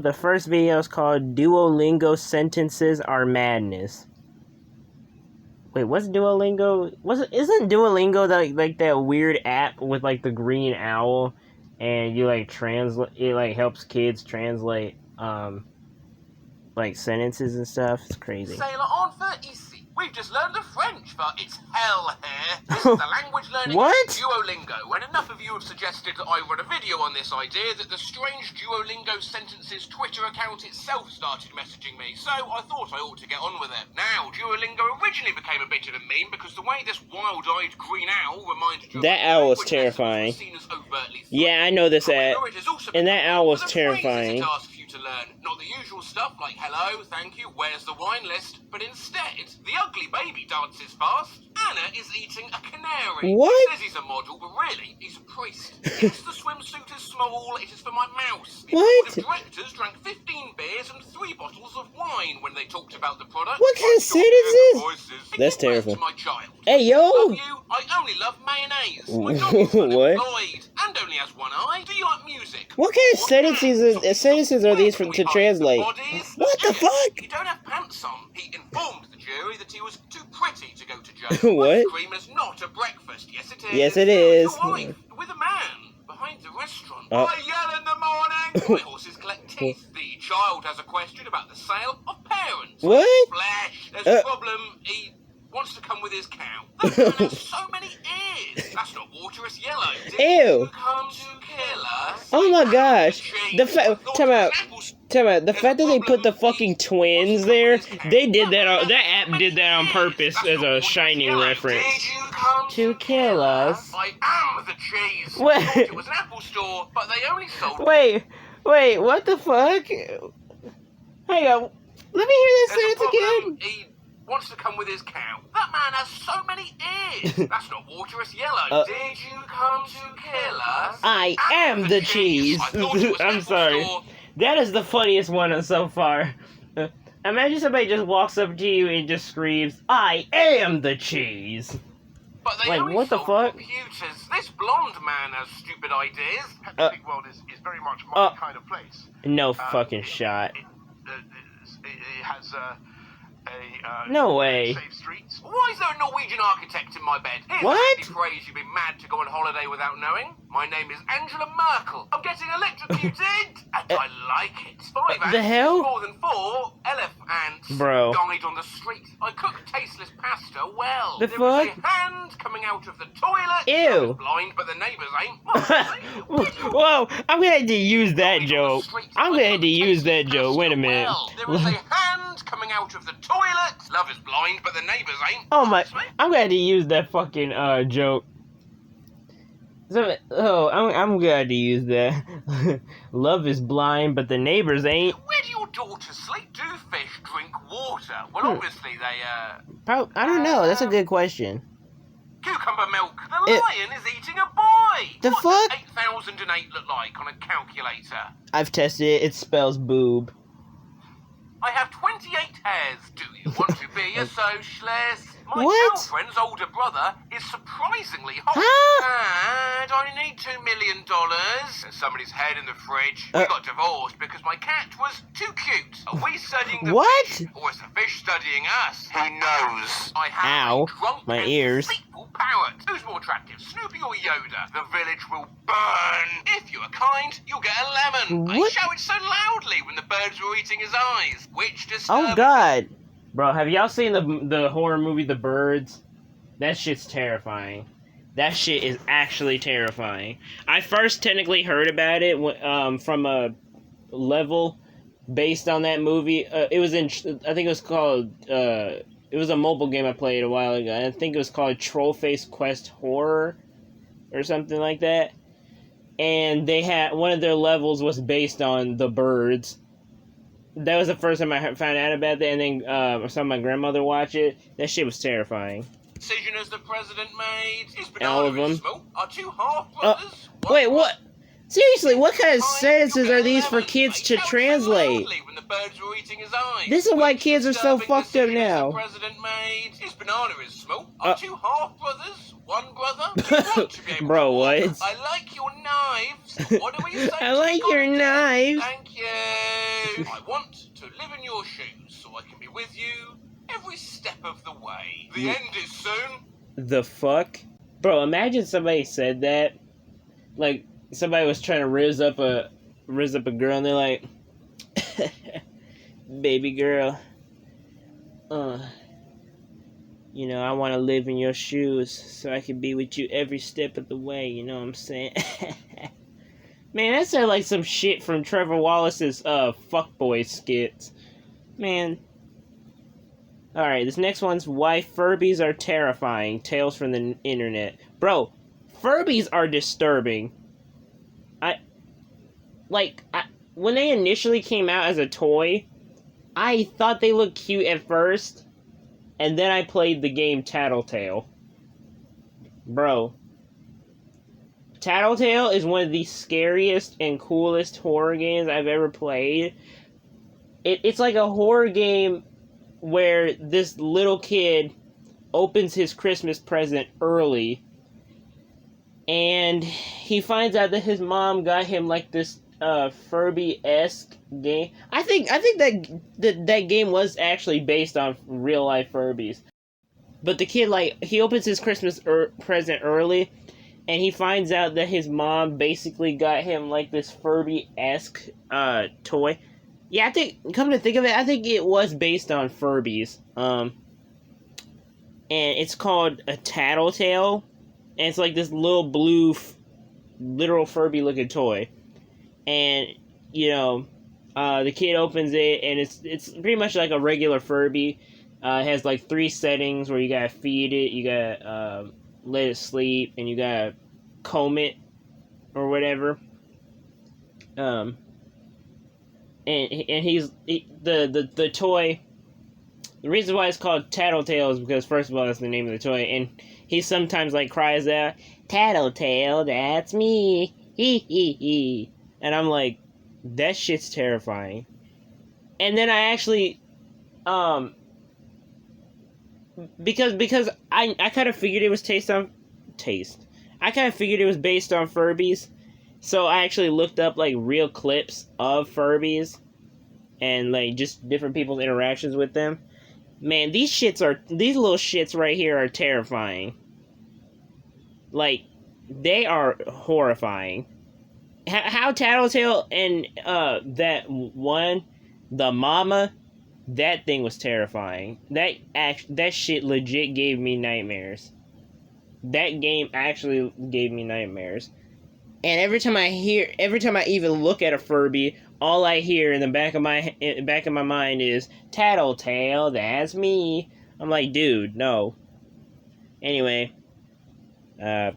The first video is called Duolingo Sentences Are Madness. Wait, what's Duolingo? Isn't Duolingo like that weird app with like the green owl, and you like translate? It like helps kids translate like sentences and stuff. It's crazy. Sailor on for ici. We've just learned the French for it's hell here. This is the language learning What? Duolingo, and enough of you have suggested that I run a video on this idea that the strange Duolingo sentences Twitter account itself started messaging me, so I thought I ought to get on with it. Now, Duolingo originally became a bit of a meme because the way this wild-eyed green owl reminded you That of owl was language terrifying. seen as overtly Yeah, I know this ad. However, it has also And that owl was the phrases terrifying. it asks you to learn. Not the usual stuff like hello, thank you, where's the wine list, but instead, the ugly baby dances fast. Anna is eating a canary. What? He says he's a model, but really, he's a priest. Yes, the swimsuit is small, it is for my mouse. The What? board of directors drank 15 beers and 3 bottles of wine when they talked about the product. What kind of I don't sentences? hear the voices. That's Give birth terrifying. to my child. Hey, yo! Love you, I only love mayonnaise. My dog is What? unemployed and only has one eye. Do you like music? What kind of sentences are these to translate? What the fuck? You don't have pants on. He informed the jury that he was too pretty to go to jail. What? Ice cream is not a breakfast. Yes, it is. Yes, it is. With a wife, with a man behind the restaurant. I yell in the morning. My horses collect teeth. The child has a question about the sale of parents. What? Flesh. There's a problem. He wants to come with his cow. That man has so many ears. That's not water, it's yellow. Did Ew. you come to kill us? Oh my gosh. The fact, Thought time it out. was apples. Tell me, the fact that they put the fucking twins there, they did that. That app did that on purpose as a Shining reference. Did you come To kill us. I am the cheese. What? Thought it was an Apple store, but they only sold. Wait, what the fuck? Hang on, let me hear that There's a sentence problem. again. He wants to come with his cow. That man has so many ears. That's not water, it's yellow. Did you come to kill us? I am the cheese. I thought it was an I'm Apple sorry. store. That is the funniest one so far. Imagine somebody just walks up to you and just screams, "I am the cheese." But they Like, only what the sold fuck? computers. This blonde man has stupid ideas. The big world is very much my kind of place. No fucking shot. It has a No way. safe streets. Why is there a Norwegian architect in my bed? Here's What? a handy phrase you'd be mad to go on holiday without knowing. My name is Angela Merkel. I'm getting electrocuted, and I like it. 5 ants, the hell? more than 4 elephants Bro. died on the street. I cooked tasteless pasta well. The there was fuck? a hand coming out of the toilet. Ew. I was blind, but the neighbours ain't. Whoa, I'm gonna have to use that joke. I'm gonna have to use that joke. Wait a minute. There was a hand coming out of the toilet. Love is blind, but the neighbours ain't. Oh my, I'm gonna have to use that fucking joke. I'm glad to use that. Love is blind, but the neighbors ain't. Where do your daughters sleep? Do fish drink water? Well, obviously they, I don't know. That's a good question. Cucumber milk. The lion is eating a boy. The what fuck? does 8008 look like on a calculator? I've tested it. It spells boob. I have 28 hairs. Do you want to be a socialist? My What? girlfriend's older brother is surprisingly hot. Huh? And I need $2 million. There's somebody's head in the fridge. We got divorced because my cat was too cute. Are we studying the What? fish, or is the fish studying us? Who knows? I have Ow, a drunk my and ears. deceitful parrot. Who's more attractive, Snoopy or Yoda? The village will burn. If you are kind, you'll get a lemon. I What? shouted so loudly when the birds were eating his eyes. Which disturbed Oh god. Bro, have y'all seen the horror movie The Birds? That shit's terrifying. That shit is actually terrifying. I first technically heard about it from a level based on that movie. It was in, I think it was called, it was a mobile game I played a while ago. I think it was called Trollface Quest Horror or something like that. And they had, one of their levels was based on The Birds. That was the first time I found out about that, and then I saw my grandmother watch it. That shit was terrifying. decision has the president made? Is All of Bernardo them. and Smoke our two half brothers? Wait, what? Seriously, what kind of Fine, sentences you'll are get these for 11. kids They to shouted so translate? loudly when the birds were eating his eyes. This is why Which kids are so disturbing fucked up decision has now. The president made. His banana is small. Are two half brothers? One brother? You want to be able Bro, to walk. what? I like your knives. What do we say? I to like the your contest? knives. Thank you. I want to live in your shoes so I can be with you every step of the way. The end is soon. The fuck? Bro, imagine somebody said that. Like, somebody was trying to riz up a girl and they're like, baby girl, you know, I want to live in your shoes so I can be with you every step of the way, you know what I'm saying? Man, that sounds like some shit from Trevor Wallace's, fuckboy skits. Man. Alright, this next one's Why Furbies Are Terrifying. Tales from the Internet. Bro, Furbies are disturbing. When they initially came out as a toy, I thought they looked cute at first, and then I played the game Tattletale. Bro, Tattletale is one of the scariest and coolest horror games I've ever played. It's like a horror game where this little kid opens his Christmas present early, and he finds out that his mom got him like this Furby-esque game. I think that game was actually based on real life Furbies. But the kid, like, he opens his Christmas present early, and he finds out that his mom basically got him like this Furby-esque toy. Yeah, I think, come to think of it, I think it was based on Furbies. And it's called a Tattletale, and it's like this little blue, literal Furby-looking toy. And, you know, the kid opens it, and it's pretty much like a regular Furby. It has like 3 settings where you gotta feed it, you gotta let it sleep, and you gotta comb it, or whatever. And the toy. The reason why it's called Tattletale is because, first of all, that's the name of the toy, and he sometimes like cries out, "Tattletale, that's me, hee hee hee," and I'm like, that shit's terrifying. And then I actually, because I kind of figured it was I kind of figured it was based on Furbies, so I actually looked up like real clips of Furbies, and like just different people's interactions with them. Man, these little shits right here are terrifying. Like, they are horrifying. How Tattletale and that one, the mama, that thing was terrifying. That shit legit gave me nightmares. That game actually gave me nightmares. And every time I even look at a Furby, all I hear in the back of my mind is Tattletale, that's me. I'm like, dude, no. Anyway, as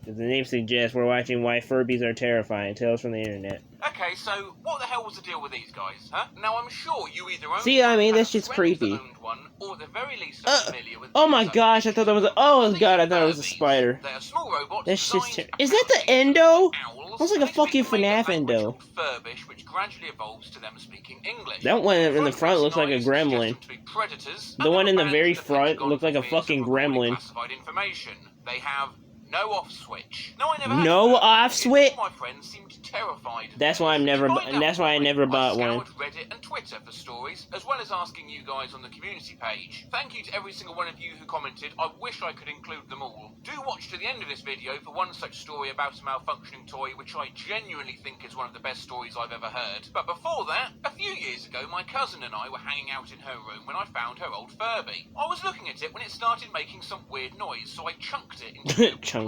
the name suggests, we're watching Why Furbies Are Terrifying. Tales from the Internet. Okay, so what the hell was the deal with these guys, huh? Now, I'm sure you either owned See, I mean, one, that shit's had creepy. friends that owned one, or at the very least are familiar with Oh my these gosh, I thought that was a... Oh god, I thought it was a Furbies. spider. They're small robots That shit's designed Is that the apparently Endo? owls, Looks like a and they fucking speak a made-up FNAF language Endo. called Furbish, which gradually evolves to them speaking English. That one in the Front front looks like a knives suggest gremlin. them to be predators, The and one in the banned very the front Pentagon looked like a for fears fucking of recording gremlin. classified information. They have no off switch. No, I never had No one. off switch? All my friends seemed terrified. That's why I never bought one. I scoured Reddit and Twitter for stories, as well as asking you guys on the community page. Thank you to every single one of you who commented. I wish I could include them all. Do watch to the end of this video for one such story about a malfunctioning toy, which I genuinely think is one of the best stories I've ever heard. But before that, a few years ago, my cousin and I were hanging out in her room when I found her old Furby. I was looking at it when it started making some weird noise, so I chunked it into the closet.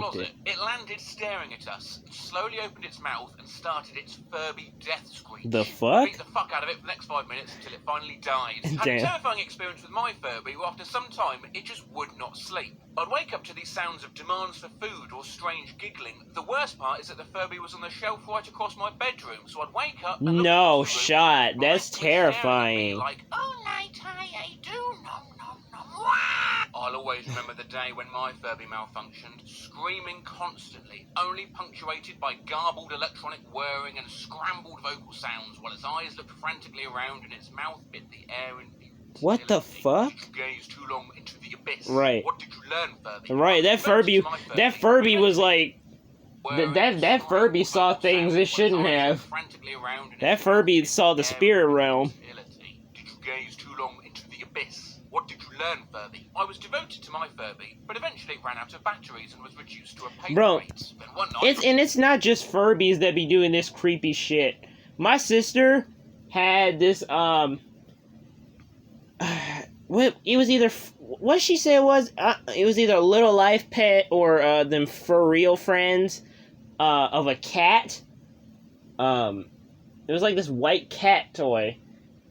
It landed staring at us, slowly opened its mouth, and started its Furby death screech. The fuck? Beat the fuck out of it for the next 5 minutes until it finally died. Had a Damn. terrifying experience with my Furby, where after some time, it just would not sleep. I'd wake up to these sounds of demands for food or strange giggling. The worst part is that the Furby was on the shelf right across my bedroom, so I'd wake up and look No across the room, shot. and That's staring at me terrifying. like, oh, night I do, nom nom nom, wah! I'll always always remember the day when my Furby malfunctioned, screaming constantly, only punctuated by garbled electronic whirring and scrambled vocal sounds while its eyes looked frantically around and its mouth bit the air in What the fuck? Did you gaze too long into the abyss? Right. What did you learn, Furby? Right, that Furby was like, that Furby saw things it shouldn't have. That Furby saw the spirit realm. Did you gaze too long into the abyss? What did you learn, Furby? I was devoted to my Furby, but eventually it ran out of batteries and was reduced to a paper Bro, weight. Then one night, it's not just Furbies that be doing this creepy shit. My sister had this, it was either, what she said was, it was either a Little Life pet or, them for real friends, of a cat. It was like this white cat toy,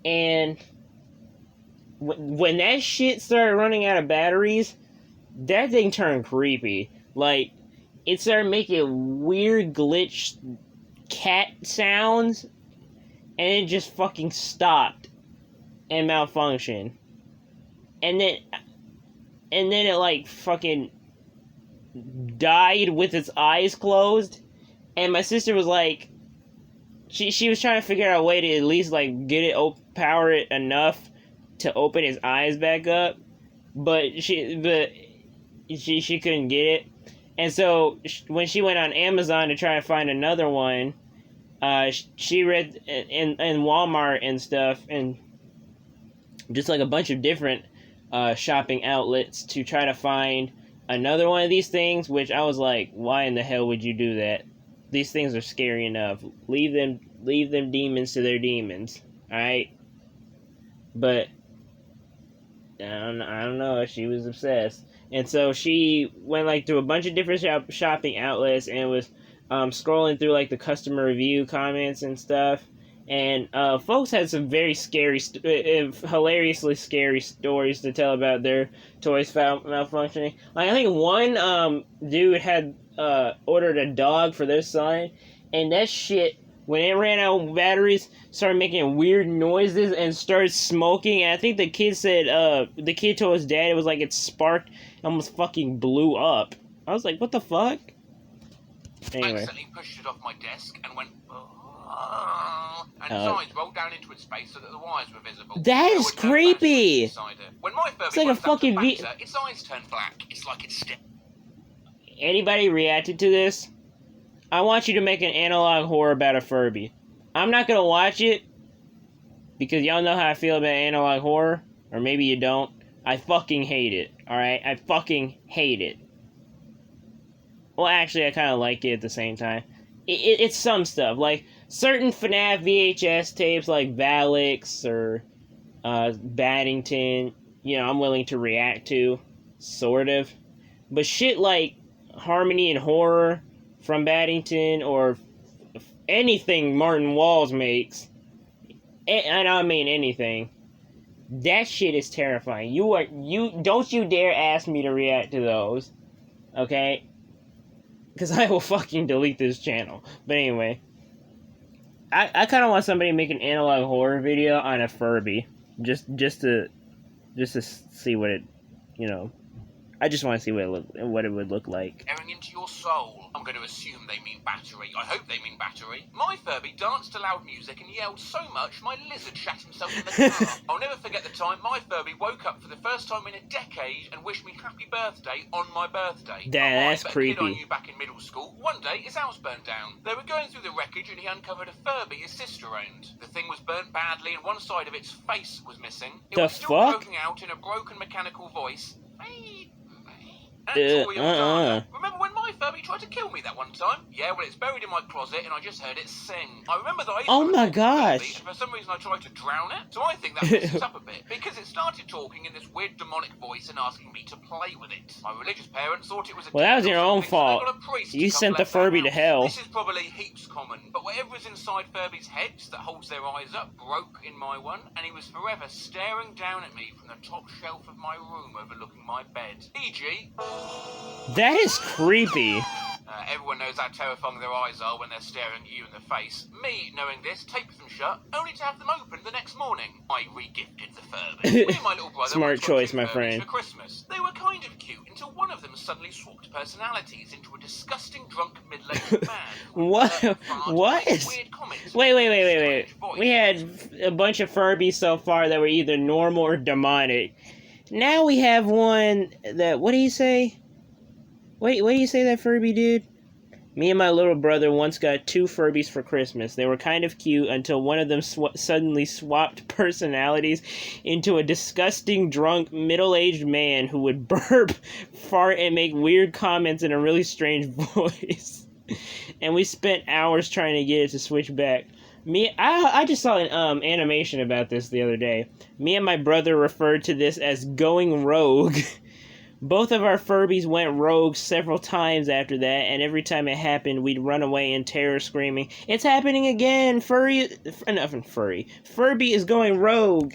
and when that shit started running out of batteries, that thing turned creepy. Like, it started making weird glitch cat sounds, and it just fucking stopped and malfunctioned. And then it like fucking died with its eyes closed, and my sister was like, she was trying to figure out a way to at least like get it power it enough to open his eyes back up, but she couldn't get it. And so when she went on Amazon to try to find another one, she read in Walmart and stuff, and just like a bunch of different shopping outlets to try to find another one of these things, which I was like, why in the hell would you do that? These things are scary enough. Leave them demons to their demons, alright? But I don't know, she was obsessed. And so she went like through a bunch of different shopping outlets and was scrolling through like the customer review comments and stuff. And folks had some very scary, hilariously scary stories to tell about their toys malfunctioning. Like, I think one dude had ordered a dog for their son, and that shit, when it ran out of batteries, started making weird noises and started smoking. And I think the kid said, the kid told his dad it was like it sparked, almost fucking blew up. I was like, what the fuck? Anyway. I accidentally pushed it off my desk and went, and its eyes rolled down into its face so that the wires were visible. That is creepy! When my Furby It's like a fucking its eyes turned black. It's like it's still. Anybody reacted to this? I want you to make an analog horror about a Furby. I'm not gonna watch it, because y'all know how I feel about analog horror, or maybe you don't. I fucking hate it, alright? I fucking hate it. Well, actually, I kind of like it at the same time. It's some stuff, like certain FNAF VHS tapes like Valix or Baddington, you know, I'm willing to react to, sort of. But shit like Harmony and Horror from Baddington or anything Martin Walls makes, and I mean anything, that shit is terrifying. Don't you dare ask me to react to those, okay? Because I will fucking delete this channel. But anyway, I kind of want somebody to make an analog horror video on a Furby, just to see what it, you know. I just want to see what it would look like. Staring into your soul. I'm going to assume they mean battery. I hope they mean battery. My Furby danced to loud music and yelled so much my lizard shat himself in the car. I'll never forget the time my Furby woke up for the first time in a decade and wished me happy birthday on my birthday. That's creepy. A kid I knew back in middle school, one day his house burned down. They were going through the wreckage and he uncovered a Furby his sister owned. The thing was burnt badly and one side of its face was missing. It was still croaking out in a broken mechanical voice. Remember when my Furby tried to kill me that one time? Yeah, well, it's buried in my closet and I just heard it sing. I remember that I Oh my Furby, gosh! and for some reason I tried to drown it. So I think that messed up a bit. Because it started talking in this weird demonic voice and asking me to play with it. My religious parents thought it was a well, that was your own fault. You sent the Furby to hell. This is probably heaps common, but whatever's inside Furby's heads that holds their eyes up broke in my one, and he was forever staring down at me from the top shelf of my room overlooking my bed. E.g. That is creepy. Everyone knows how terrifying their eyes are when they're staring at you in the face. Me, knowing this, taped them shut, only to have them open the next morning. I re-gifted the Furby. Me and my little brother Smart once got choice, two my Furbies friend. for Christmas. They were kind of cute until one of them suddenly swapped personalities into a disgusting drunk middle-aged man. What? What? Weird comments. Wait. We had a bunch of Furbies so far that were either normal or demonic. Now we have one that, what do you say? Wait, what do you say that Furby dude? Me and my little brother once got two Furbies for Christmas. They were kind of cute until one of them suddenly swapped personalities into a disgusting, drunk, middle-aged man who would burp, fart, and make weird comments in a really strange voice. And we spent hours trying to get it to switch back. I just saw an animation about this the other day. Me and my brother referred to this as going rogue. Both of our Furbies went rogue several times after that, and every time it happened, we'd run away in terror screaming, "It's happening again! Furby is going rogue!"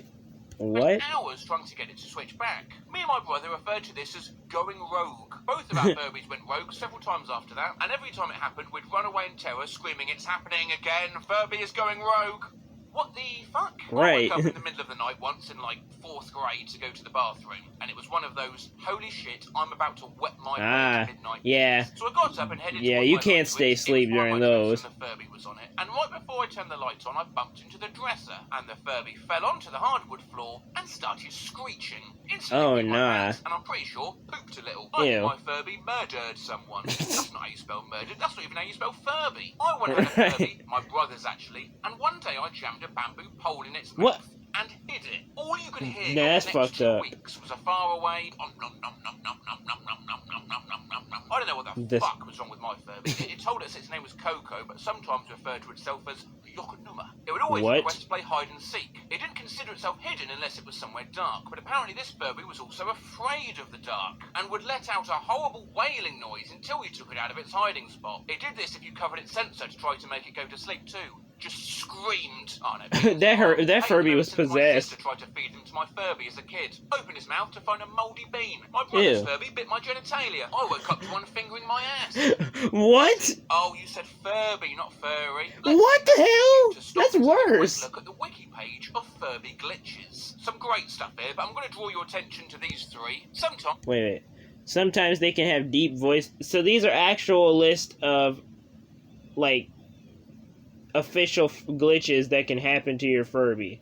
What? Hours trying to get it to switch back. Me and my brother referred to this as going rogue. Both of our Furbies went rogue several times after that, and every time it happened, we'd run away in terror, screaming, "It's happening again! Furby is going rogue!" What the fuck? Right. I woke up in the middle of the night once in, like, 4th grade to go to the bathroom, and it was one of those, holy shit, I'm about to wet my way to midnight. Yeah. So I got up and headed Yeah, towards you my can't lunch, stay which asleep is why during my those. dress and the Furby was on it. And right before I turned the lights on, I bumped into the dresser, and the Furby fell onto the hardwood floor and started screeching. Instantly Oh, beat my nah. pants, and I'm pretty sure pooped a little. Like Ew. my Furby murdered someone. That's not how you spell murdered. That's not even how you spell Furby. I went had a Furby, my brother's actually, and one day I jammed a bamboo pole in its mouth. What? And hid it. All you could hear Nah, that's for the next fucked 2 up. weeks was a faraway nom nom nom nom nom nom nom nom nom nom nom nom nom nom. I don't know what the This- fuck was wrong with my Furby. It told us its name was Coco, but sometimes referred to itself as Yokonuma. It would always What? request to play hide and seek. It didn't consider itself hidden unless it was somewhere dark, but apparently this Furby was also afraid of the dark and would let out a horrible wailing noise until you took it out of its hiding spot. It did this if you covered its sensor to try to make it go to sleep too. Just screamed. Oh no. That Furby was My possessed. sister tried to feed them to my Furby as a kid. Opened his mouth to find a mouldy bean. My brother's Ew. Furby bit my genitalia. I woke up to one fingering my ass. What? Oh, you said Furby, not furry. What the hell? To stop That's and take a quick worse. Look at the wiki page of Furby glitches. Some great stuff here, but I'm going to draw your attention to these three. Sometimes. Wait. Sometimes they can have deep voice. So these are actual list of, like, official glitches that can happen to your Furby.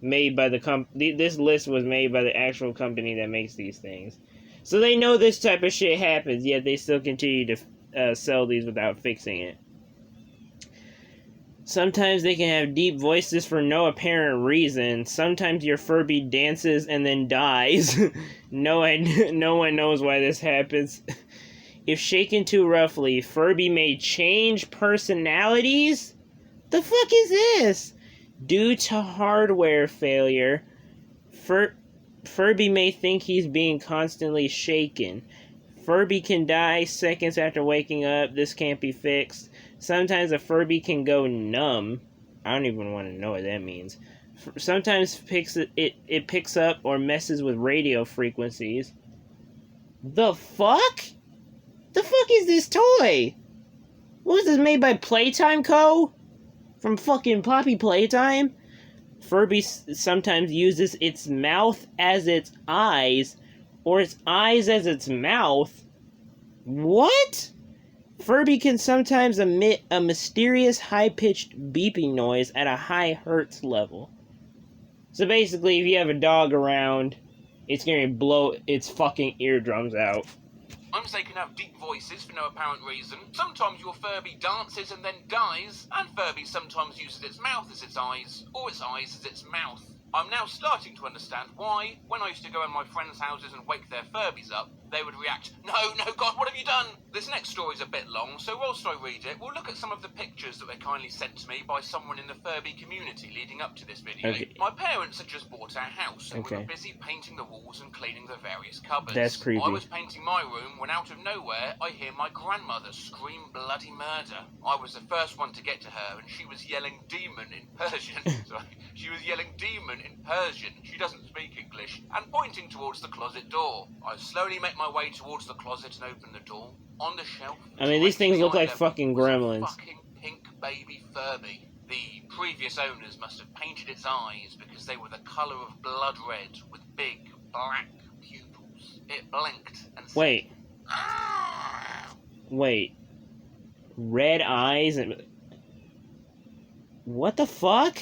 Made by the this list was made by the actual company that makes these things. So they know this type of shit happens, yet they still continue to sell these without fixing it. Sometimes they can have deep voices for no apparent reason. Sometimes your Furby dances and then dies. No one knows why this happens. If shaken too roughly, Furby may change personalities? The fuck is this? Due to hardware failure, Furby may think he's being constantly shaken. Furby can die seconds after waking up. This can't be fixed. Sometimes a Furby can go numb. I don't even want to know what that means. Sometimes it picks up or messes with radio frequencies. The fuck? The fuck is this toy? What was this, made by Playtime Co? From fucking Poppy Playtime? Furby sometimes uses its mouth as its eyes, or its eyes as its mouth. What? Furby can sometimes emit a mysterious high-pitched beeping noise at a high hertz level. So basically, if you have a dog around, it's going to blow its fucking eardrums out. Sometimes they can have deep voices for no apparent reason. Sometimes your Furby dances and then dies. And Furby sometimes uses its mouth as its eyes, or its eyes as its mouth. I'm now starting to understand why, when I used to go in my friends' houses and wake their Furbies up, they would react, "No, God, what have you done?" This next story's a bit long, so whilst I read it, we'll look at some of the pictures that were kindly sent to me by someone in the Furby community leading up to this video. Okay. My parents had just bought our house, and we Okay. were busy painting the walls and cleaning the various cupboards. That's creepy. I was painting my room when out of nowhere, I hear my grandmother scream bloody murder. I was the first one to get to her, and she was yelling demon in Persian. Sorry. She She was yelling demon in Persian, she doesn't speak English, and pointing towards the closet door. I slowly make my way towards the closet and open the door. On the shelf... I mean, these things look like fucking gremlins. Fucking pink baby Furby. The previous owners must have painted its eyes because they were the colour of blood red with big black pupils. It blinked and said, Wait. "Ah." Wait. Red eyes and... What the fuck?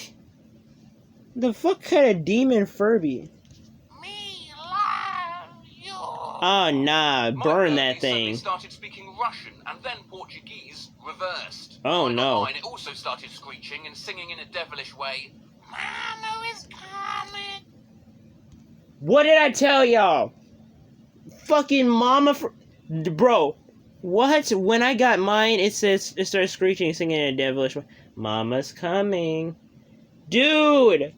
The fuck kind of demon Furby? Me love you. Oh, nah. My Burn Furby that thing. suddenly started speaking Russian and then Portuguese reversed. Oh, no. Online, it also started screeching and singing in a devilish way. Mama is coming. What did I tell y'all? Fucking mama Bro, what? When I got mine, it started screeching and singing in a devilish way. Mama's coming. Dude!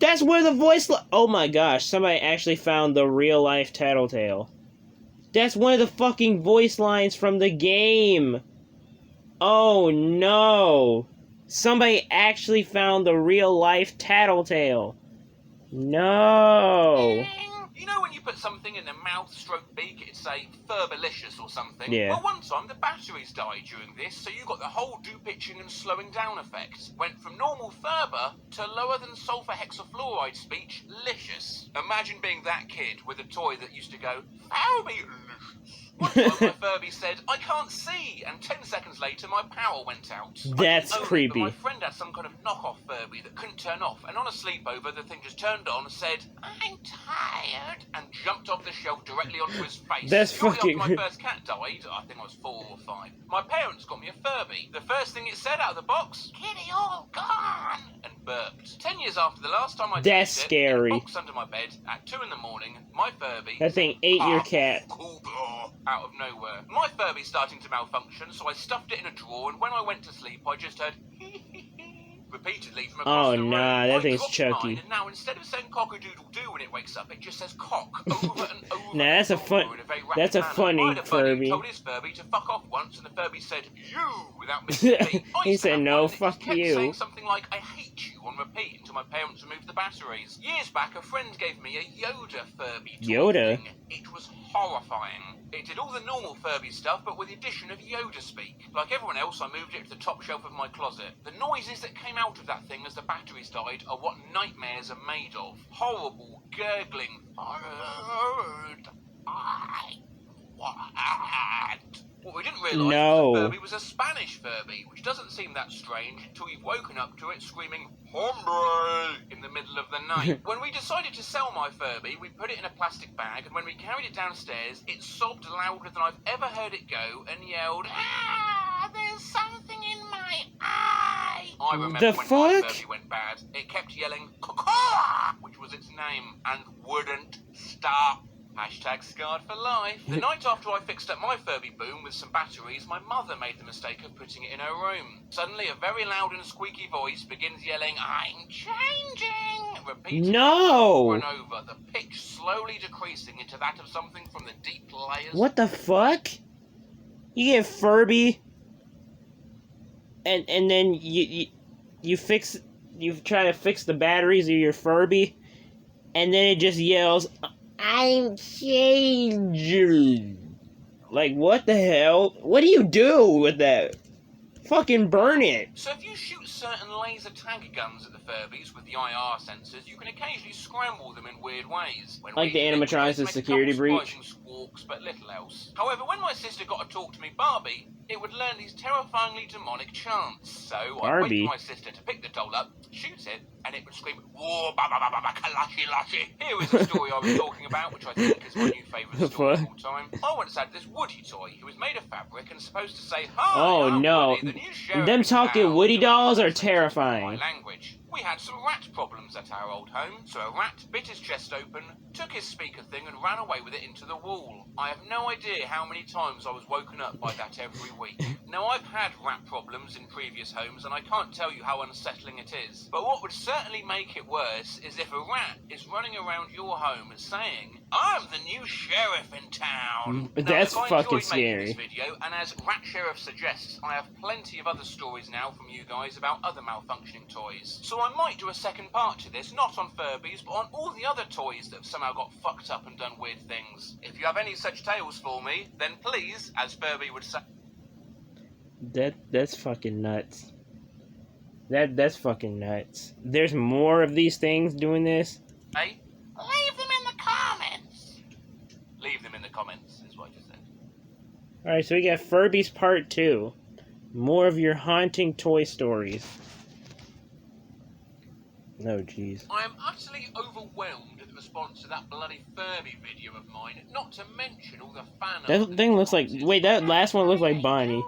That's where the voice... Oh my gosh, somebody actually found the real-life Tattletale. That's one of the fucking voice lines from the game. Oh no. Somebody actually found the real-life Tattletale. No. You know when you put something in the mouth stroke beak, it'd say Furbalicious or something? Yeah. Well, one time the batteries died during this, so you got the whole do-pitching and slowing down effect. Went from normal Furber to lower than sulfur hexafluoride speech, licious. Imagine being that kid with a toy that used to go, Furbalicious. One time my Furby said, I can't see, and 10 seconds later my power went out. That's I didn't own it, creepy. but my friend had some kind of knockoff Furby that couldn't turn off, and on a sleepover the thing just turned on, said, I'm tired, and jumped off the shelf directly onto his face. That's Shortly fucking... after my first cat died, I think I was 4 or 5, my parents got me a Furby. The first thing it said out of the box, Kitty all gone, and burped. 10 years after the last time I That's touched it, scary. in a box under my bed, at 2 in the morning, my Furby... That thing ate your cat. Out of nowhere. My Furby's starting to malfunction, so I stuffed it in a drawer, and when I went to sleep, I just heard repeatedly from across Oh, the room. nah, that I thing's dropped Chucky. mine, and now instead of saying cock-a-doodle-doo when it wakes up, it just says cock over and over. Nah, that's a and fun- over in a very rapid that's a manner. funny I had a buddy Furby. who told his Furby to fuck off once, and the Furby said, you, without missing a beat. I He used to said, have no, one that fuck kept you. saying something like, I hate you, on repeat until my parents removed the batteries. Years back, a friend gave me a Yoda Furby toy Yoda? thing. It was horrifying. It did all the normal Furby stuff, but with the addition of Yoda speak. Like everyone else, I moved it to the top shelf of my closet. The noises that came out of that thing as the batteries died are what nightmares are made of. Horrible, gurgling. What we didn't realise No. was the Furby was a Spanish Furby, which doesn't seem that strange until you've woken up to it screaming, Hombre! In the middle of the night. When we decided to sell my Furby, we put it in a plastic bag, and when we carried it downstairs, it sobbed louder than I've ever heard it go and yelled, Ah, there's something in my eye! I remember The when my fuck? Furby went bad. It kept yelling, Caw, which was its name, and wouldn't stop. Hashtag scarred for life. The night after I fixed up my Furby boom with some batteries, my mother made the mistake of putting it in her room. Suddenly, a very loud and squeaky voice begins yelling, I'm changing! Repeatedly No! over and over, the pitch slowly decreasing into that of something from the deep layers. What the fuck? You get Furby, and then you try to fix the batteries of your Furby, and then it just yells, I'm changing. Like, what the hell? What do you do with that? Fucking burn it. So if you shoot certain laser tag guns at the Furbies with the IR sensors, you can occasionally scramble them in weird ways. When Like we the did, we animatronics managed to in make a Security couple Breach. surprising squawks, but little else. However, when my sister got to talk to me Barbie, it would learn these terrifyingly demonic chants. So I'd wait Barbie? for my sister to pick the doll up, shoot it, and it would scream, Whoa, ba ba ba ba ba, kalashi lashi. Here is the story I was talking about, which I think is my new favourite story of all time. I once had this Woody toy who was made of fabric and supposed to say, Hi, Oh, I'm no. Woody, the new sheriff Them in talking town." Woody dolls are My terrifying. language. We had some rat problems at our old home, so a rat bit his chest open, took his speaker thing and ran away with it into the wall. I have no idea how many times I was woken up by that every week. Now, I've had rat problems in previous homes, and I can't tell you how unsettling it is. But what would certainly make it worse is if a rat is running around your home saying, I'm the new sheriff in town. That's now, if I fucking enjoyed scary. making this video, and as Rat Sheriff suggests, I have plenty of other stories now from you guys about other malfunctioning toys. So I might do a second part to this, not on Furbies, but on all the other toys that have somehow got fucked up and done weird things. If you have any such tales for me, then please, as Furby would say... That's fucking nuts. That's fucking nuts. There's more of these things doing this? Hey, leave them in the comments. Leave them in the comments, is what I just said. Alright, so we got Furbies Part 2. More of your haunting toy stories. Oh, jeez. I am utterly overwhelmed at the response to that bloody Furby video of mine, not to mention all the fan art That thing looks like... Wait, that last one looked like Bonnie.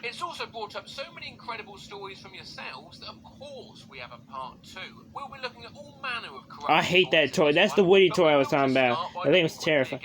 It's also brought up so many incredible stories from yourselves that of course we have a part 2. We'll be looking at all manner of corrupt... I hate that toy. That's the Woody toy I was talking about. That thing was terrifying.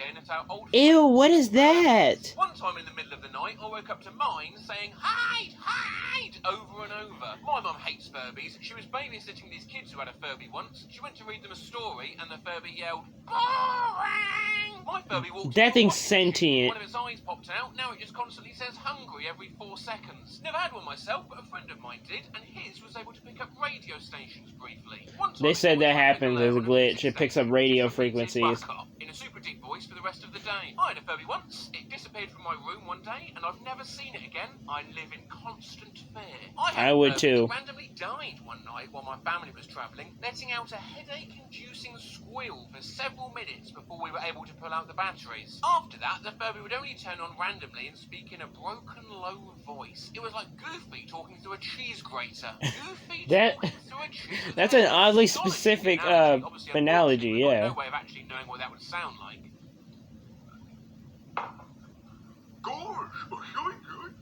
Ew, Ew, what is that? One time in the middle of the night, I woke up to mine saying, hide, hide, over and over. My mum hates Furbies. She was babysitting these kids who had a Furby once. She went to read them a story and the Furby yelled, boring! My Furby walked That in thing's watching the sentient. One of its eyes popped out. Now it just constantly says hungry every 4 seconds. Never had one myself, but a friend of mine did, and his was able to pick up radio stations briefly. One time They said it that was happens as a alone glitch. in It picks up radio just repeated frequencies. buck up in a super deep voice for the rest of the day. I had a Furby once. It disappeared from my room one day, and I've never seen it again. I live in constant fear. I would too. Randomly died one night while my family was travelling, letting out a headache-inducing squeal for several minutes before we were able to pull out the batteries. After that, the Furby would only turn on randomly and speak in a broken, low voice. It was like Goofy talking through a cheese grater. Goofy That- talking through a cheese That's an oddly It's not a specific analogy. Obviously, analogy, unfortunately, we've got yeah. no way of actually knowing what that would sound like. Gosh, really good.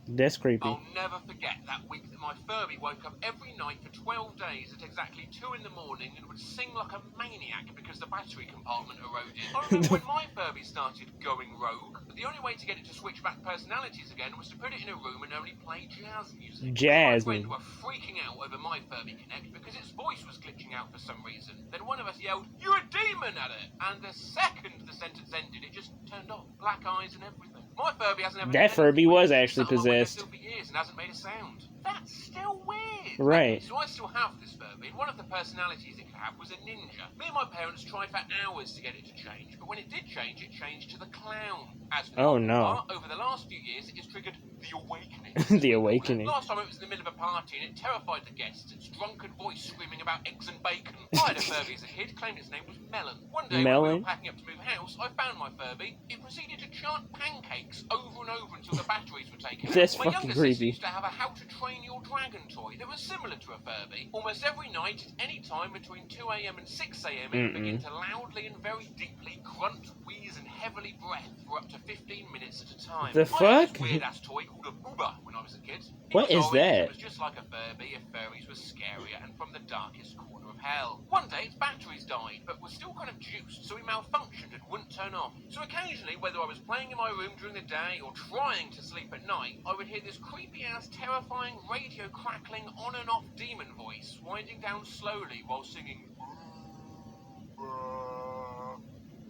That's creepy. I'll never forget that week that my Furby woke up every night for 12 days at exactly 2 in the morning and would sing like a maniac because the battery compartment eroded. I remember when my Furby started going rogue, but the only way to get it to switch back personalities again was to put it in a room and only play jazz music. Jazz My friends music. were freaking out over my Furby Connect because its voice was glitching out for some reason. Then one of us yelled, "You're a demon!" at it, and the second the sentence ended, it just turned off. Black eyes and everything. My Furby hasn't ever That done Furby anything. was actually Sat on my windowsill possessed. for years and hasn't made a sound. That's still weird. Right. So I still have this Furby, and one of the personalities it could have was a ninja. Me and my parents tried for hours to get it to change, but when it did change, it changed to the clown. As for the Oh, awful no. part, over the last few years, it has triggered the awakening. The awakening. Last time it was in the middle of a party and it terrified the guests, its drunken voice screaming about eggs and bacon. I had a Furby as a kid, claimed its name was Melon. One day when we Melon? were packing up to move house, I found my Furby. It proceeded to chant pancakes over and over until the batteries were taken out. That's My fucking younger sister creepy. used to have a How to Train Your Dragon toy that was similar to a Furby. Almost every night, at any time between 2 a.m. and 6 a.m., it would begin to loudly and very deeply grunt, wheeze, and heavily breath for up to 15 minutes at a time. The I had fuck? this weird-ass toy called a Booba when I was a kid. It What was is orange, that? It was just like a Furby if furries were scarier and from the darkest corner of hell. One day its batteries died, but was still kind of juiced, so it malfunctioned and wouldn't turn off. So occasionally, whether I was playing in my room during the day or trying to sleep at night, I would hear this creepy-ass, terrifying, radio crackling on and off demon voice, winding down slowly while singing.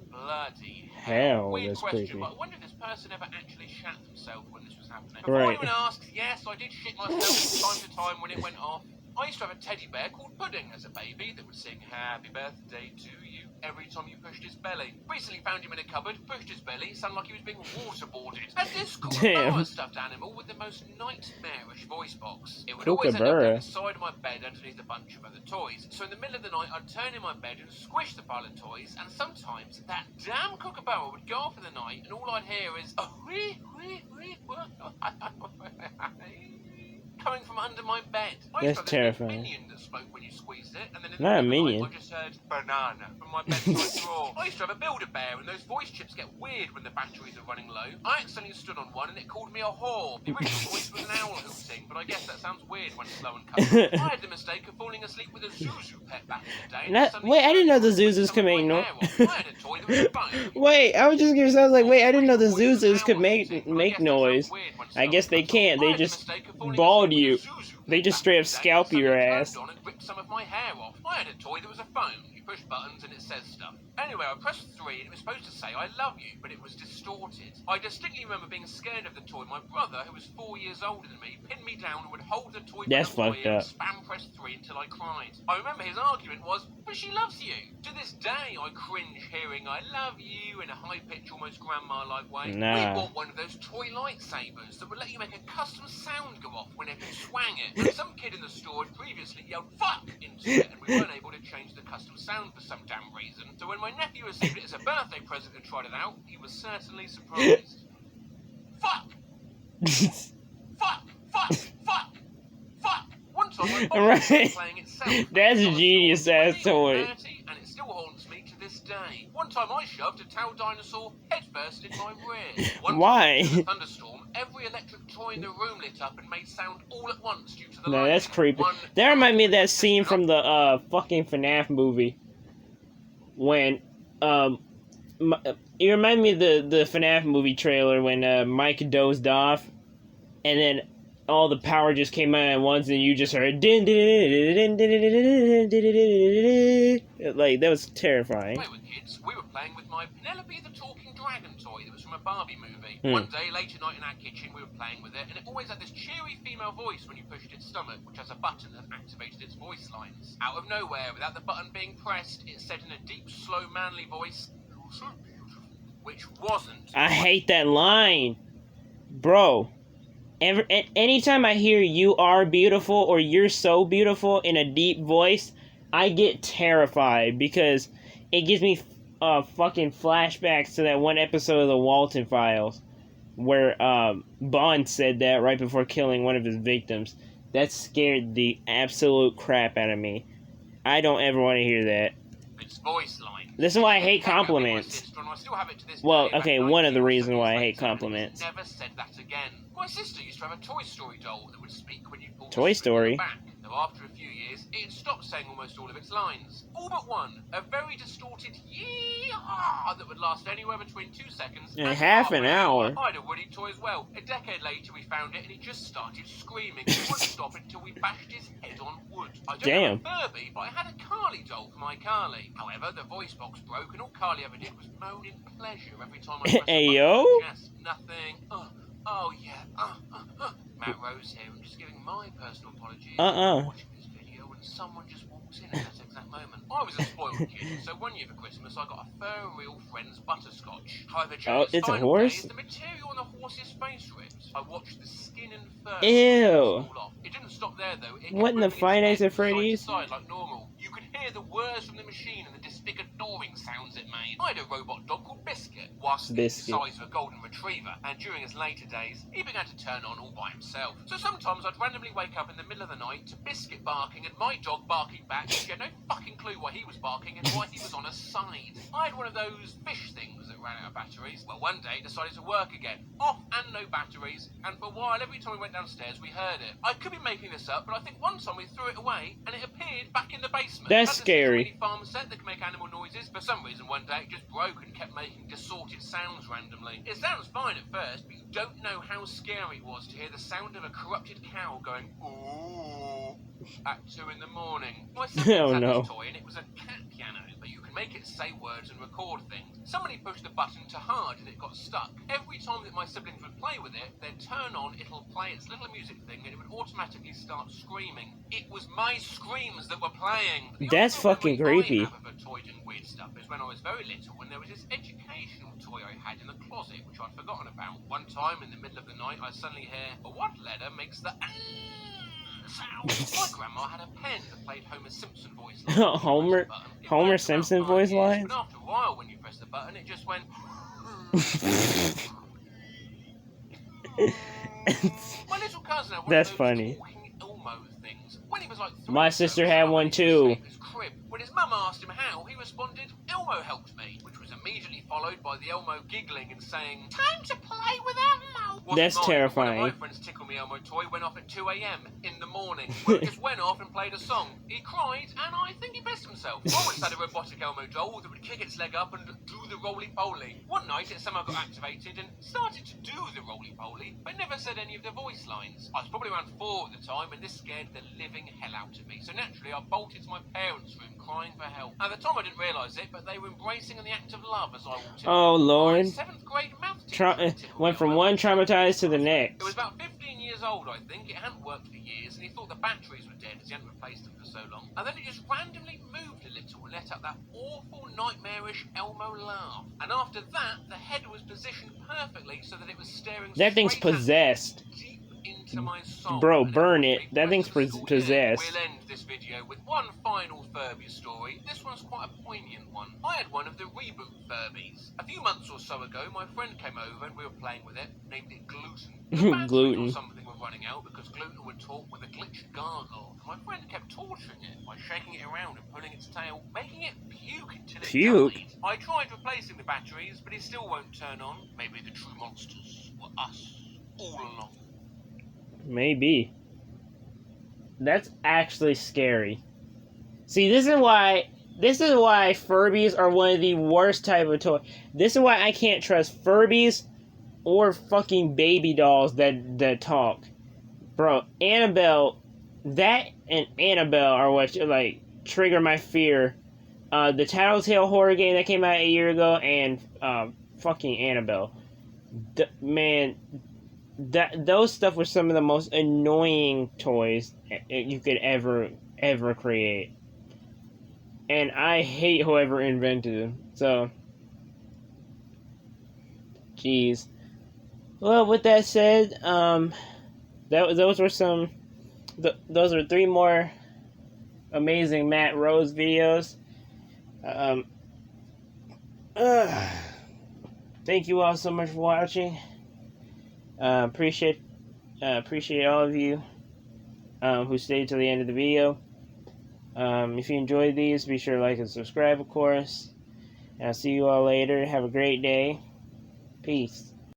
Bloody Hell, Weird that's question, creepy. but I wonder if this person ever actually shat themselves when this was happening. Right. Before anyone asks, yes, I did shit myself from time to time when it went off. I used to have a teddy bear called Pudding as a baby that would sing Happy Birthday to you every time you pushed his belly. Recently found him in a cupboard, pushed his belly, it sounded like he was being waterboarded. And this Damn. kookaburra stuffed animal with the most nightmarish voice box. It would always end up Kookaburra? on the side of my bed underneath a bunch of other toys. So in the middle of the night, I'd turn in my bed and squish the pile of toys, and sometimes that damn kookaburra would go off in the night, and all I'd hear is coming from under my bed. I used That's to have this big terrifying. minion that spoke when you squeezed it, and then in the Not a middle of the minion. night, I just heard banana from my bedside drawer. I used to have a Build-A-Bear, and those voice chips get weird when the batteries are running low. I accidentally stood on one, and it called me a whore. The original voice was an owl hooting, but I guess that sounds weird when it's slow and cut. I had the mistake of falling asleep with a Zuzu pet back in the day. and Not- suddenly wait, I didn't know the started Zuzus could make my no- hair off. I had a toy that was a bone. Wait, I was just gonna say, I was like, wait, I didn't know the Zuzus could make noise. I guess they can't, they just bald you. They just straight up scalp your ass. On and ripped some of my hair off. I had a toy that was a phone. You push buttons and it says stuff. Anyway, I pressed 3 and it was supposed to say I love you, but it was distorted. I distinctly remember being scared of the toy. My brother, who was 4 years older than me, pinned me down and would hold the toy That's by the fucked ear and up. spam press 3 until I cried. I remember his argument was, but she loves you. To this day, I cringe hearing I love you in a high-pitched, almost grandma-like way. Nah. We bought one of those toy lightsabers that would let you make a custom sound go off whenever you swang it. And some kid in the store had previously yelled fuck into it, and we weren't able to change the custom sound for some damn reason. So when my nephew received it as a birthday present and tried it out, he was certainly surprised. Fuck! Fuck! Fuck! Fuck! Fuck! One time my body Right. started playing itself. That's a I was genius still ass toy. dirty, and it still haunts me to this day. One time I shoved a towel dinosaur headfirst in my rear. One Why? time in a thunderstorm, every electric toy in the room lit up and made sound all at once due to the No, lightning. that's creepy. One That reminded me of that time scene from the fucking FNAF movie. When it reminded me of the FNAF movie trailer when Mike dozed off, and then all the power just came out at once, and you just heard din din din din din din. Like, that was terrifying. When we were kids, we were playing with my Penelope the Talking Dragon toy that was from a Barbie movie. Hmm. One day, late at night in our kitchen, we were playing with it, and it always had this cheery female voice when you pushed its stomach, which has a button that activated its voice lines. Out of nowhere, without the button being pressed, it said in a deep, slow, manly voice, You're so beautiful. which wasn't. I hate that line, bro. Anytime I hear "you are beautiful" or "you're so beautiful" in a deep voice, I get terrified because it gives me fucking flashbacks to that one episode of the Walton Files where Bond said that right before killing one of his victims. That scared the absolute crap out of me. I don't ever want to hear that. Its voice line. This is why I hate compliments. Well, okay, one of the reasons why I hate compliments. Never said that again. My sister used to have a Toy Story doll that would speak when you pulled Toy the string on Story? the back. Though after a few years, it stopped saying almost all of its lines. All but one, a very distorted yee-haw that would last anywhere between 2 seconds And half an hour. I had a Woody toy as well. A decade later, we found it and he just started screaming. He wouldn't stop until we bashed his head on wood. I don't Damn. have a Furby, but I had a Carly doll for my Carly. However, the voice box broke and all Carly ever did was moan in pleasure every time I pressed the Ayo? button. Yes, nothing. Oh yeah. Matt Rose here. I'm just giving my personal apologies. Uh-uh. Watching this video when someone just walks in at that exact moment. I was a spoiled kid, so one year for Christmas I got a Fur Real Friends butterscotch. However, during Oh, its it's a final horse? days, the material on the horse's face ripped. I watched the skin and fur Ew. fall off. It didn't stop there though. It What in the kept moving its Five Nights head at Freddy's? side to side like normal. You could hear the whirs from the machine and the disfigured gnawing sounds it made. I had a robot dog called Biscuit, whilst Biscuit. the size of a golden retriever, and during his later days, he began to turn on all by himself. So sometimes I'd randomly wake up in the middle of the night to Biscuit barking and my dog barking back, and she had no fucking clue why he was barking and why he was on her side. I had one of those fish things that ran out of batteries. Well, one day it decided to work again. Off and no batteries, and for a while, every time we went downstairs, we heard it. I could be making this up, but I think one time we threw it away, and it appeared back in the basement. That's Had the scary. Cincinnati farm set that can make animal noises. For some reason, one day it just broke and kept making distorted sounds randomly. It sounds fine at first, but you don't know how scary it was to hear the sound of a corrupted cow going ooh at 2 in the morning. My siblings Oh, had no. this toy, and it was a cat piano, but you can make it say words and record things. Somebody pushed the button too hard and it got stuck. Every time that my siblings would play with it, they'd turn on, it'll play its little music thing, and it would automatically start screaming. It was my screams that were playing. The That's only fucking memory creepy. I have of a toy doing weird stuff is when I was very little, when there was this educational toy I had in the closet, which I'd forgotten about. One time in the middle of the night, I suddenly hear, what letter makes the sound? My grandma had a pen that played Homer Simpson voice lines. Homer- It Homer worked for Simpson about 5 voice years, lines? But after a while, when you press the button, it just went. My little cousin had one That's of those funny. talking Elmo things. When he was like 3 My or so, sister had one somebody was too. in his crib. When his mum asked him how, he responded, Elmo helped me, which was immediately followed by the Elmo giggling and saying, time to play with Elmo. Wasn't That's mine, but terrifying. One of my friends' Tickle Me Elmo toy went off at 2 a.m. in the morning. Well, it just went off and played a song. He cried, and I think he express himself. I once had a robotic Elmo doll that would kick its leg up and do the roly-poly. One night it somehow got activated and started to do the roly-poly, but never said any of the voice lines. I was probably around 4 at the time, and this scared the living hell out of me. So naturally, I bolted to my parents' room crying for help. At the time, I didn't realise it, but they were embracing in the act of love as I walked in. Oh, Lord. My 7th grade math teacher Went from one traumatized to the It next. was about 15 years old, I think. It hadn't worked for years, and he thought the batteries were dead as he hadn't replaced them for so long. And then it just randomly moved a little and let out that awful, nightmarish Elmo laugh. And after that, the head was positioned perfectly so that it was staring That thing's straight at me, possessed. deep into my soul. Bro, And burn it it. That thing's possessed. We'll end this video with one final Furby story. This one's quite a poignant one. I had one of the reboot Furbies. A few months or so ago, my friend came over and we were playing with it, named it Gluten. The batteries Gluten. or something were running out because Gluten would talk with a glitched gargle. My friend kept torturing it by shaking it around and pulling its tail, making it puke until it Puke? died. I tried replacing the batteries, but it still won't turn on. Maybe the true monsters were us all along. Maybe. That's actually scary. See, this is why Furbies are one of the worst type of toy. This is why I can't trust Furbies or fucking baby dolls that talk. Bro, Annabelle, that and Annabelle are what like trigger my fear. The Tattletale horror game that came out a year ago and fucking Annabelle. Man, those stuff were some of the most annoying toys you could ever create. And I hate whoever invented them. So, jeez. Well, with that said, those were 3 more amazing Matt Rose videos. Thank you all so much for watching. Appreciate all of you who stayed till the end of the video. If you enjoyed these, be sure to like and subscribe, of course. And I'll see you all later. Have a great day. Peace.